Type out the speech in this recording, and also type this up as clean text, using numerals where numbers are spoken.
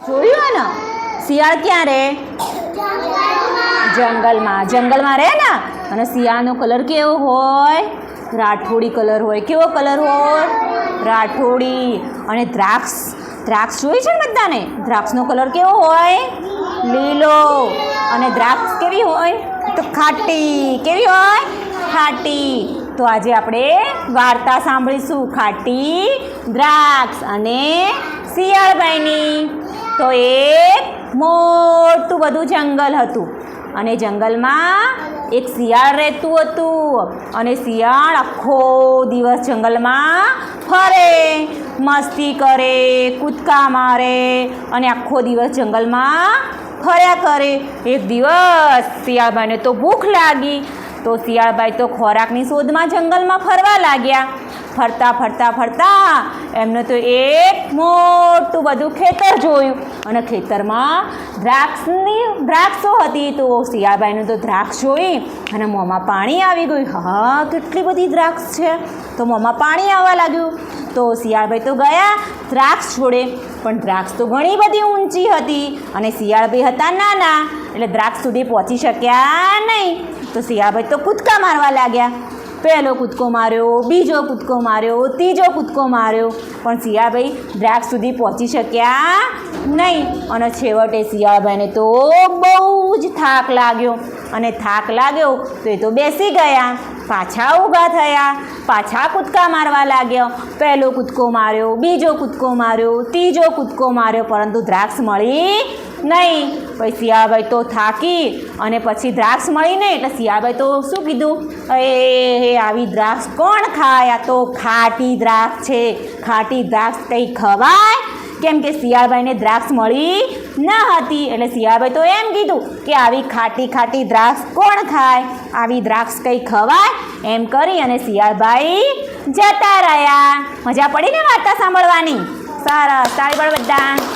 જોયું ને શિયાળ ક્યાં રહે? જંગલમાં રહે ને. અને શિયાળનો કલર કેવો હોય? રાઠોડી કલર હોય. કેવો કલર હોય? રાઠોડી. અને દ્રાક્ષ જોઈ છે ને બધાને? દ્રાક્ષનો કલર કેવો હોય? લીલો. અને દ્રાક્ષ કેવી હોય? તો ખાટી. કેવી હોય? ખાટી. તો આજે આપણે વાર્તા સાંભળીશું ખાટી દ્રાક્ષ અને શિયાળભાઈની. તો એક મોટું બધું જંગલ હતું અને જંગલમાં એક શિયાળ રહેતું હતું. અને શિયાળ આખો દિવસ જંગલમાં ફરે, મસ્તી કરે, કૂદકા મારે અને આખો દિવસ જંગલમાં ફર્યા કરે. એક દિવસ શિયાળભાઈને તો ભૂખ લાગી. તો શિયાળભાઈ તો ખોરાકની શોધમાં જંગલમાં ફરવા લાગ્યા. ફરતા એમને તો એક મોટું બધું ખેતર જોયું અને ખેતરમાં દ્રાક્ષો હતી. તો શિયાળભાઈનું તો દ્રાક્ષ જોઈ અને મોંમાં પાણી આવી ગયું. હા, કેટલી બધી દ્રાક્ષ છે. તો મોંમાં પાણી આવવા લાગ્યું. તો શિયાળભાઈ તો ગયા દ્રાક્ષ છોડે, પણ દ્રાક્ષ તો ઘણી બધી ઊંચી હતી અને શિયાળભાઈ હતા નાના, એટલે દ્રાક્ષ સુધી પહોંચી શક્યા નહીં. તો શિયાળભાઈ તો કૂદકા મારવા લાગ્યા. પહેલો કૂદકો માર્યો, બીજો કૂદકો માર્યો, ત્રીજો કૂદકો માર્યો, પણ શિયાળભાઈ દ્રાક્ષ સુધી પહોંચી શક્યા નહીં. અને છેવટે શિયાળભાઈને તો બહુ જ થાક લાગ્યો. અને થાક લાગ્યો તો એ તો બેસી ગયા. પાછા ઊભા થયા, પાછા કૂદકા મારવા લાગ્યો. પહેલો કૂદકો માર્યો, બીજો કૂદકો માર્યો, ત્રીજો કૂદકો માર્યો, પરંતુ દ્રાક્ષ મળી નહીં. પછી શિયાળભાઈ તો થાકી અને પછી દ્રાક્ષ મળી નહીં એટલે શિયાળભાઈ તો શું કીધું? આવી દ્રાક્ષ કોણ ખાય? આ તો ખાટી દ્રાક્ષ છે. ખાટી દ્રાક્ષ કંઈ ખવાય? કેમ કે શિયાળભાઈને દ્રાક્ષ મળી ન હતી એટલે શિયાળભાઈ તો એમ કીધું કે આવી ખાટી દ્રાક્ષ કોણ ખાય? આવી દ્રાક્ષ કંઈ ખવાય? એમ કરી અને શિયાળભાઈ જતા રહ્યા. મજા પડી ને વાર્તા સાંભળવાની? સરસ, તાળી પાડો બધા.